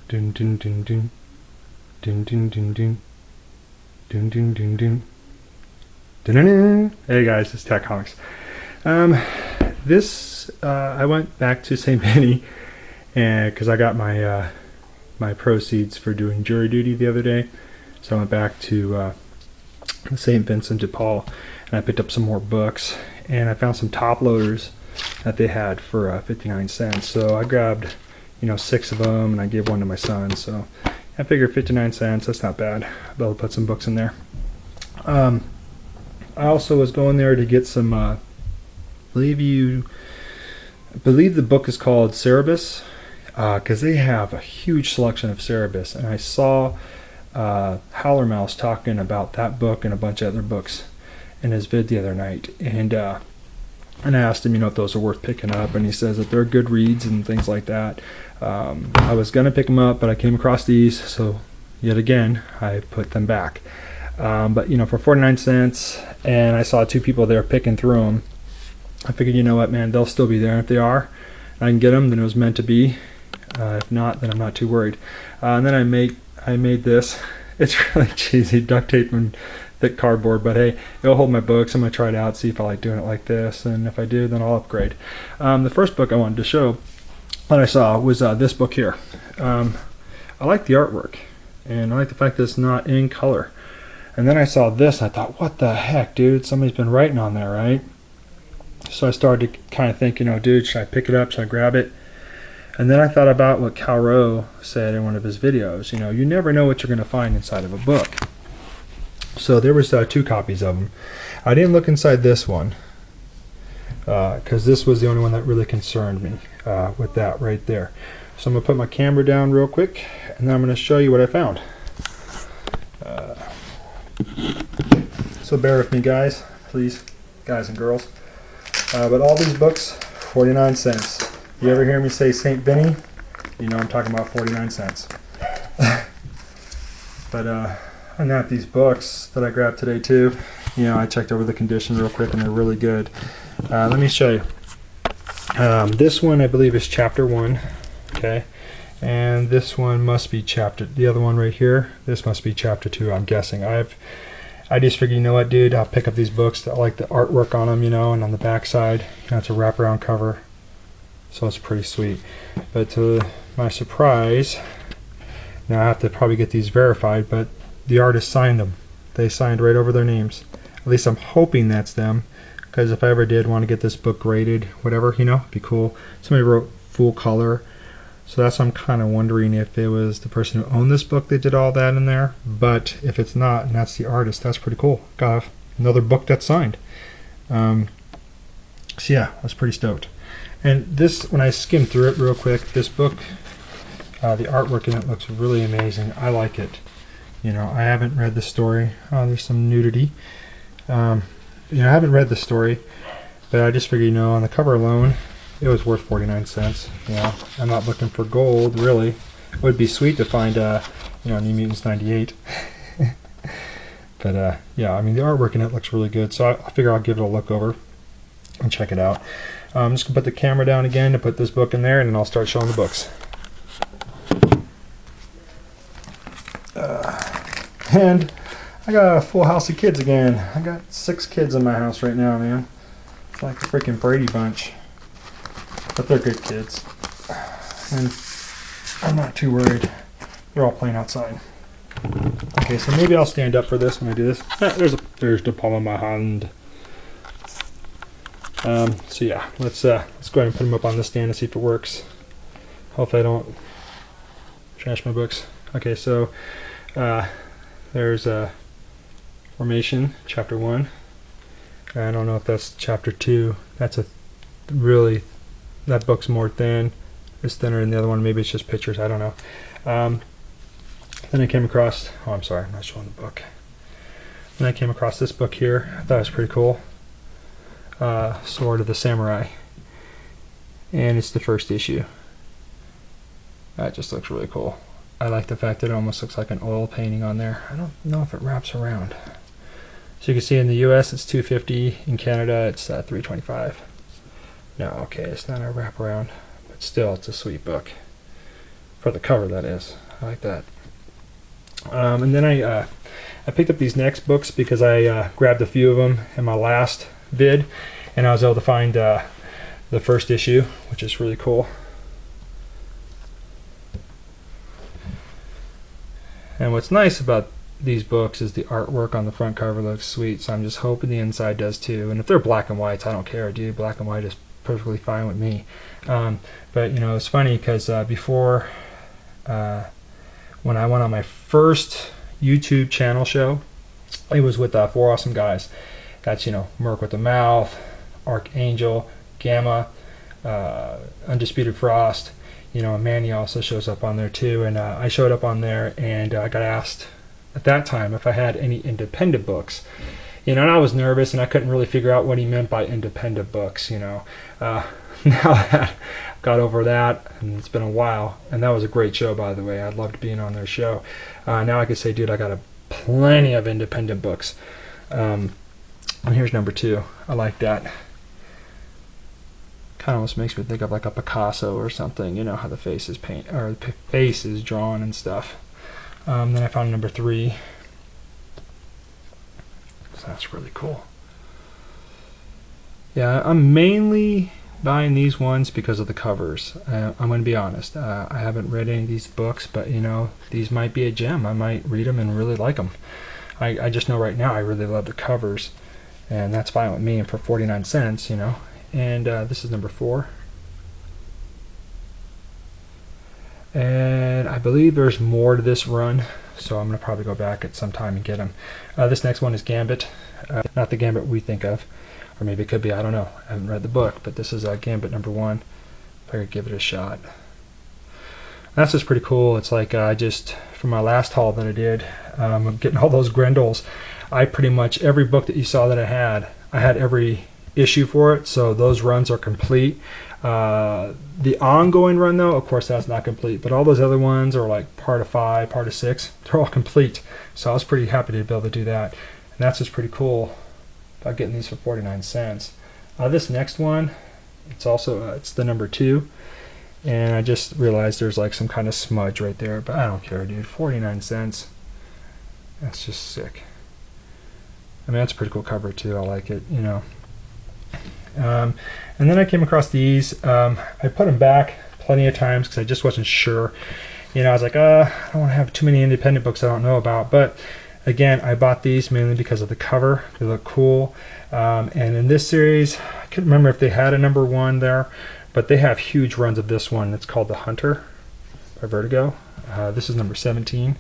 Dun dun dun dun. Dun dun dun dun. Dun dun dun dun. Dun-dun-dun. Hey guys, it's Tech Comics. I went back to St. Benny and because I got my my proceeds for doing jury duty the other day, so I went back to St. Vincent de Paul and I picked up some more books and I found some top loaders that they had for 59 cents. So I grabbed 6 of them and I gave one to my son. So I figured 59 cents, that's not bad. I'll be able to put some books in there. I also was going there to get some, I believe the book is called Cerebus, because they have a huge selection of Cerebus, and I saw Howler Mouse talking about that book and a bunch of other books in his vid the other night, and I asked him, if those are worth picking up, and he says that they're good reads and things like that. I was gonna pick them up, but I came across these, so yet again I put them back. But for 49 cents, and I saw 2 people there picking through them, I figured, what, man, they'll still be there. And if they are, I can get them, then it was meant to be. If not, then I'm not too worried. And then I made this. It's really cheesy, duct tape and thick cardboard, but hey, it'll hold my books. I'm gonna try it out, see if I like doing it like this, and if I do, then I'll upgrade. The first book I wanted to show that I saw was this book here. I like the artwork, and I like the fact that it's not in color. And then I saw this, and I thought, what the heck, dude? Somebody's been writing on there, right? So I started to kind of think, dude, should I pick it up? Should I grab it? And then I thought about what Cal Rowe said in one of his videos. You never know what you're going to find inside of a book. So there was 2 copies of them. I didn't look inside this one because this was the only one that really concerned me with that right there. So I'm going to put my camera down real quick, and then I'm going to show you what I found. So bear with me, guys, please, guys and girls. But all these books, 49 cents. You ever hear me say St. Benny? I'm talking about 49 cents. But I got these books that I grabbed today too. I checked over the condition real quick and they're really good. Let me show you. This one I believe is chapter 1. Okay. And this one must be the other one right here, this must be chapter 2, I'm guessing. I just figured, what, dude, I'll pick up these books. I like the artwork on them, and on the back side, it's a wraparound cover, so it's pretty sweet. But to my surprise, now I have to probably get these verified, but the artist signed them. They signed right over their names. At least I'm hoping that's them, because if I ever did want to get this book graded, whatever, it'd be cool. Somebody wrote full color. So that's why I'm kind of wondering if it was the person who owned this book that did all that in there. But if it's not, and that's the artist, that's pretty cool. Got another book that's signed. So yeah, I was pretty stoked. And this, when I skimmed through it real quick, this book, the artwork in it looks really amazing. I like it. I haven't read the story. There's some nudity. I haven't read the story, but I just figured, on the cover alone, it was worth 49 cents. I'm not looking for gold, really. It would be sweet to find, New Mutants 98. But, yeah, the artwork in it looks really good, so I figure I'll give it a look over and check it out. I'm just going to put the camera down again to put this book in there, and then I'll start showing the books. And I got a full house of kids again. I got 6 kids in my house right now, man. It's like the freaking Brady Bunch. But they're good kids, and I'm not too worried. They're all playing outside. Okay, so maybe I'll stand up for this when I do this. There's the palm of my hand. So yeah, let's go ahead and put them up on the stand and see if it works. Hopefully I don't trash my books. Okay, so there's Formation, chapter 1. I don't know if that's chapter 2. That's that book's more thin. It's thinner than the other one. Maybe it's just pictures. I don't know. Then I came across... Oh, I'm sorry. I'm not showing the book. Then I came across this book here. I thought it was pretty cool. Sword of the Samurai. And it's the first issue. That just looks really cool. I like the fact that it almost looks like an oil painting on there. I don't know if it wraps around. So you can see in the US it's $2.50. In Canada it's $3.25. No, okay, it's not a wraparound, but still, it's a sweet book. for the cover, that is. I like that. And then I picked up these next books because I grabbed a few of them in my last vid, and I was able to find the first issue, which is really cool. And what's nice about these books is the artwork on the front cover looks sweet, so I'm just hoping the inside does too. And if they're black and whites, I don't care, dude. Black and white is perfectly fine with me. But you know, it's funny because before, when I went on my first YouTube channel show, it was with 4 awesome guys. That's, you know, Merc with the Mouth, Archangel, Gamma, Undisputed Frost. You know, Manny also shows up on there too, and I showed up on there, and I got asked at that time if I had any independent books. You know, and I was nervous, and I couldn't really figure out what he meant by independent books. You know, now that I've got over that, and it's been a while, and that was a great show, by the way. I loved being on their show. Now I could say, dude, I got plenty of independent books. And here's number 2. I like that. Kind of almost makes me think of like a Picasso or something, you know, how the face is the face is drawn and stuff. Then I found number 3. So that's really cool. Yeah, I'm mainly buying these ones because of the covers. I'm going to be honest. I haven't read any of these books, but you know, these might be a gem. I might read them and really like them. I just know right now I really love the covers, and that's fine with me. And for 49 cents, you know. And this is number 4. And I believe there's more to this run, so I'm going to probably go back at some time and get them. This next one is Gambit. Not the Gambit we think of, or maybe it could be, I don't know. I haven't read the book, but this is Gambit number 1. If I could give it a shot. That's just pretty cool. It's like from my last haul that I did, I'm getting all those Grendels. I pretty much, every book that you saw that I had every issue for it, so those runs are complete. The ongoing run, though, of course, that's not complete, but all those other ones are like part of 5, part of 6. They're all complete, so I was pretty happy to be able to do that, and that's just pretty cool about getting these for 49 cents. This next one, it's also it's the number 2, and I just realized there's like some kind of smudge right there, but I don't care, dude. 49 cents, that's just sick. I mean, that's a pretty cool cover too. I like it, you know. And then I came across these. I put them back plenty of times because I just wasn't sure. You know, I was like, I don't want to have too many independent books I don't know about. But again, I bought these mainly because of the cover. They look cool. And in this series, I couldn't remember if they had a number 1 there, but they have huge runs of this one. It's called The Hunter by Vertigo. This is number 17.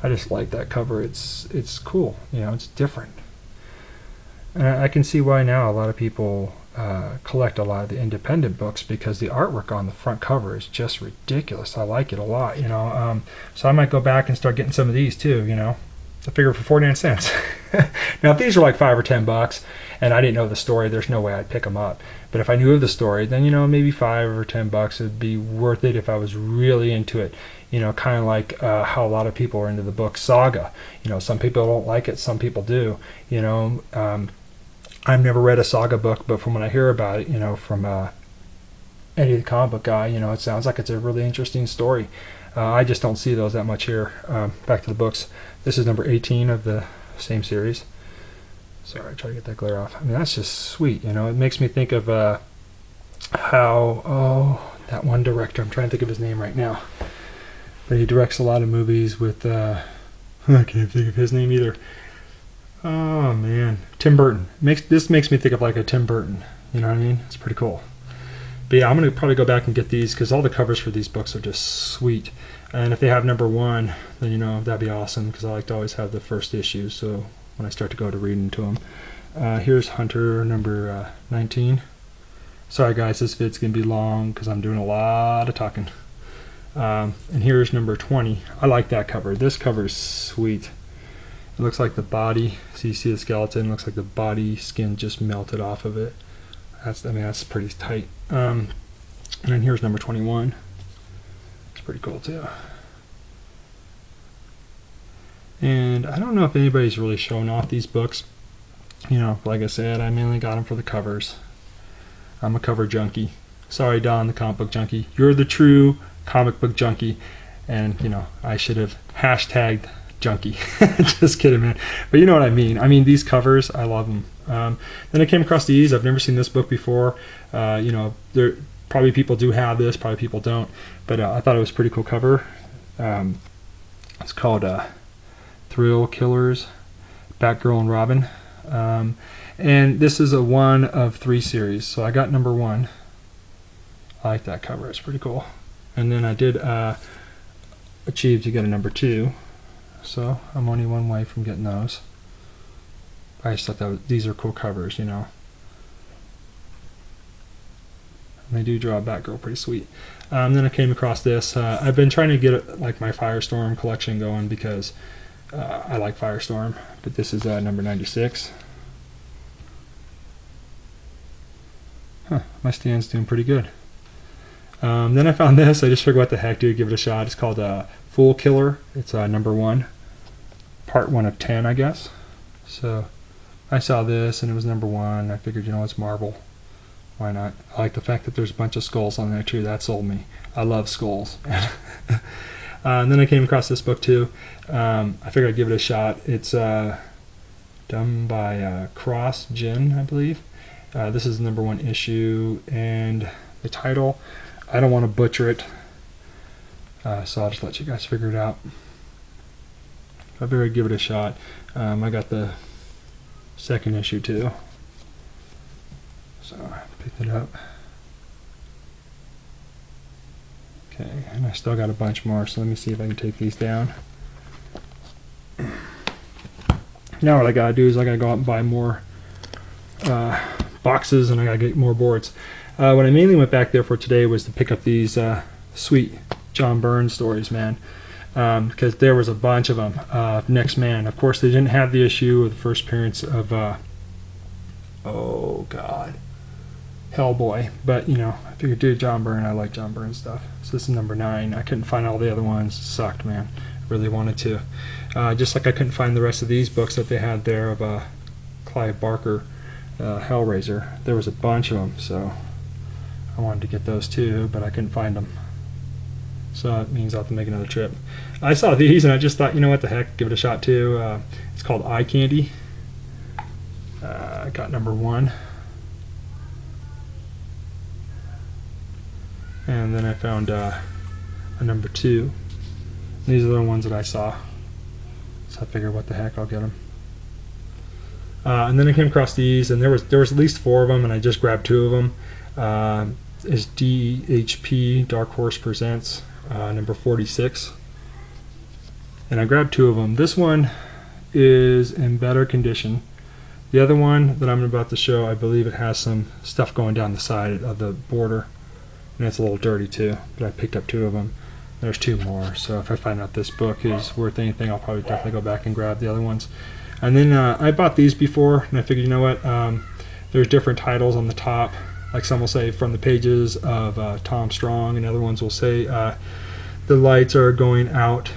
I just like that cover. It's cool. You know, it's different. And I can see why now a lot of people collect a lot of the independent books, because the artwork on the front cover is just ridiculous. I like it a lot, you know. So I might go back and start getting some of these too, you know. I figure for 49 cents. Now, if these are like $5 or $10 and I didn't know the story, there's no way I'd pick them up. But if I knew of the story, then, you know, maybe $5 or $10 would be worth it if I was really into it. You know, kind of like how a lot of people are into the book Saga. You know, some people don't like it, some people do. You know, I've never read a Saga book, but from when I hear about it, you know, from Eddie the comic book guy, you know, it sounds like it's a really interesting story. I just don't see those that much here. Back to the books. This is number 18 of the same series. Sorry, try to get that glare off. I mean, that's just sweet, you know. It makes me think of that one director. I'm trying to think of his name right now. But he directs a lot of movies with, I can't think of his name either. Oh, man. Tim Burton. This makes me think of like a Tim Burton. You know what I mean? It's pretty cool. But yeah, I'm going to probably go back and get these because all the covers for these books are just sweet. And if they have number 1, then, you know, that'd be awesome because I like to always have the first issue. So when I start to go to reading to them. Here's Hunter number 19. Sorry, guys, this vid's going to be long because I'm doing a lot of talking. And here's number 20. I like that cover. This cover is sweet. It looks like the body. So you see the skeleton. It looks like the body skin just melted off of it. That's pretty tight. And then here's number 21. It's pretty cool too. And I don't know if anybody's really showing off these books. You know, like I said, I mainly got them for the covers. I'm a cover junkie. Sorry, Don, the comic book junkie. You're the true comic book junkie, and I should have hashtagged junkie. Just kidding, man. But you know what I mean. I mean, these covers, I love them. Then I came across these. I've never seen this book before. There probably people do have this, probably people don't, but I thought it was a pretty cool cover. It's called Thrill Killers, Batgirl and Robin. And this is a 1 of 3 series, so I got number 1. I like that cover, it's pretty cool. And then I did achieve to get a number 2, so I'm only one way from getting those. I just thought these are cool covers, And they do draw a Batgirl pretty sweet. Then I came across this. I've been trying to get like my Firestorm collection going because I like Firestorm, but this is number 96. My stand's doing pretty good. Then I found this. I just figured, what the heck, dude, give it a shot. It's called Fool Killer. It's number 1, part 1 of 10, I guess. So I saw this and it was number 1. I figured, it's Marvel. Why not? I like the fact that there's a bunch of skulls on there too. That sold me. I love skulls. And then I came across this book too. I figured I'd give it a shot. It's done by Cross Gin, I believe. This is the number 1 issue, and the title, I don't want to butcher it, so I'll just let you guys figure it out. I figured I'd give it a shot. I got the 2nd issue too, so I picked it up. Okay, and I still got a bunch more, so let me see if I can take these down. Now what I gotta do is I gotta go out and buy more boxes, and I gotta get more boards. What I mainly went back there for today was to pick up these sweet John Byrne stories, man, because there was a bunch of them. Next Man, of course, they didn't have the issue of the first appearance of Hellboy, but I figured, dude, John Byrne, I like John Byrne stuff. So this is number 9. I couldn't find all the other ones. It sucked, man. I really wanted to. Just like I couldn't find the rest of these books that they had there of Clive Barker, Hellraiser. There was a bunch of them, so I wanted to get those too, but I couldn't find them. So it means I'll have to make another trip. I saw these and I just thought, what the heck, give it a shot too. It's called Eye Candy. I got number 1. And then I found a number 2. These are the ones that I saw. So I figured, what the heck, I'll get them. And then I came across these, and there was at least 4 of them, and I just grabbed 2 of them. Is DHP, Dark Horse Presents, number 46. And I grabbed 2 of them. This one is in better condition. The other one that I'm about to show, I believe it has some stuff going down the side of the border, and it's a little dirty too, but I picked up 2 of them. There's 2 more, so if I find out this book is worth anything, I'll probably definitely go back and grab the other ones. And then I bought these before, and I figured, what, there's different titles on the top. Like some will say From the Pages of Tom Strong, and other ones will say The Lights Are Going Out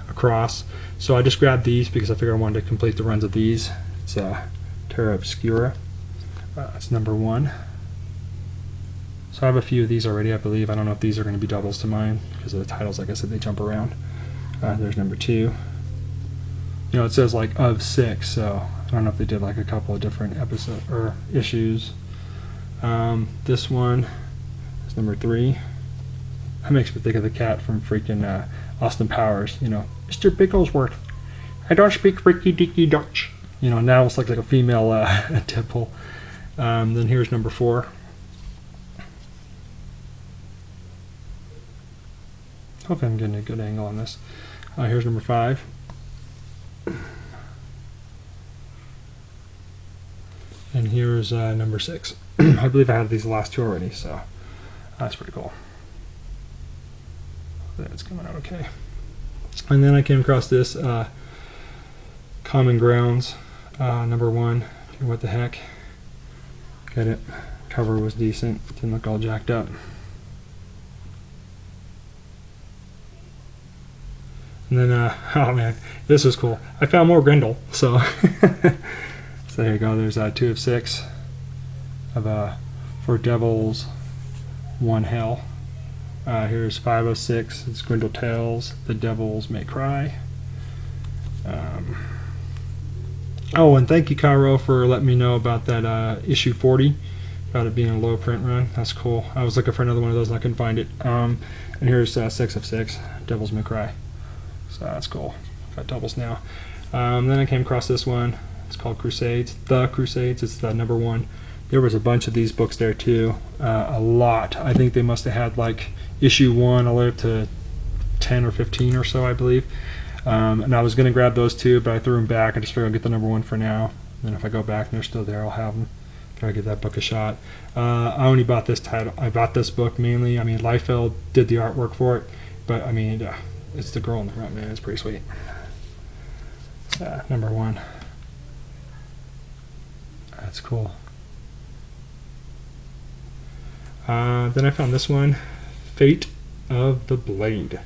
Across. So I just grabbed these because I figured I wanted to complete the runs of these. It's Terra Obscura. It's number 1. So I have a few of these already, I believe. I don't know if these are going to be doubles to mine because of the titles. Like I said, they jump around. There's number 2. It says like of 6, so I don't know if they did like a couple of different episodes or issues. This one is number 3. That makes me think of the cat from freaking Austin Powers. Mr. Bigglesworth, I don't speak Ricky Dicky Dutch. Now it's like a female Deadpool. Then here's number 4. Hopefully I'm getting a good angle on this. Here's number 5. And here's number 6. I believe I had these last 2 already, so that's pretty cool. That's coming out okay. And then I came across this Common Grounds, number 1. What the heck? Get it. Cover was decent. Didn't look all jacked up. And then, oh man, this was cool. I found more Grendel, so so there you go. There's 2 of 6 of 4 Devils, 1 Hell. Here's 506. It's Grendel Tales, The Devils May Cry. Oh, and thank you, Cairo, for letting me know about that issue 40, about it being a low print run. That's cool. I was looking for another one of those and I couldn't find it. And here's 6 of 6, Devils May Cry. So that's cool. Got doubles now. Then I came across this one. It's called Crusades. The Crusades. It's the number 1. There was a bunch of these books there too. A lot. I think they must have had like issue 1 all the way up to 10 or 15 or so, I believe. And I was going to grab those two, but I threw them back. I just figured I'll get the number 1 for now. And if I go back and they're still there, I'll have them. Try to give that book a shot. I only bought this title. I bought this book mainly. I mean, Liefeld did the artwork for it, but I mean, it's the girl in the front, man. It's pretty sweet. Number 1. That's cool. Then I found this one, Fate of the Blade,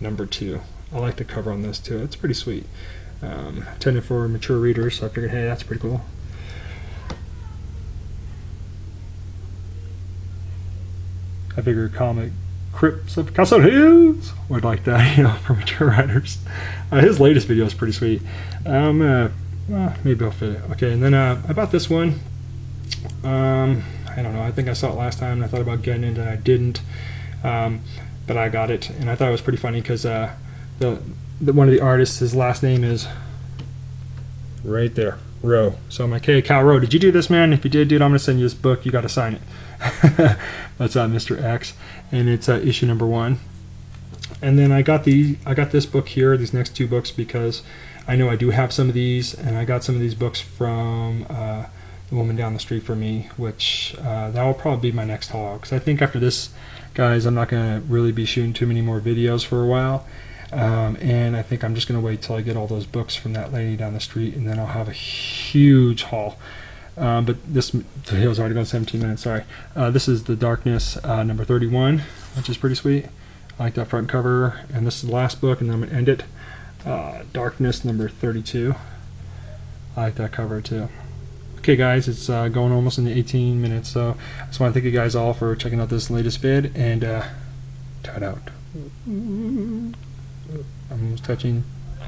number 2. I like the cover on this too. It's pretty sweet. Intended for mature readers, so I figured, hey, that's pretty cool. I figured comic Crypts of Castle Hills would like that, you know, for mature writers. His latest video is pretty sweet. Well, maybe I'll fit it. Okay, and then I bought this one. I don't know. I think I saw it last time, and I thought about getting it, and I didn't. But I got it, and I thought it was pretty funny because one of the artists, his last name is right there, Rowe. So I'm like, hey, Cal Rowe, did you do this, man? If you did, dude, I'm gonna send you this book. You got to sign it. That's Mr. X, and it's issue number 1. And then I got this book here, these next 2 books, because I know I do have some of these, and I got some of these books from the woman down the street from me, which that will probably be my next haul. Because I think after this, guys, I'm not gonna really be shooting too many more videos for a while. And I think I'm just going to wait till I get all those books from that lady down the street, and then I'll have a huge haul. But this video's already gone 17 minutes, sorry. This is The Darkness, number 31, which is pretty sweet. I like that front cover, and this is the last book, and then I'm going to end it. Darkness, number 32. I like that cover, too. Okay, guys, it's going almost into 18 minutes, so I just want to thank you guys all for checking out this latest vid, and tut out. I'm almost touching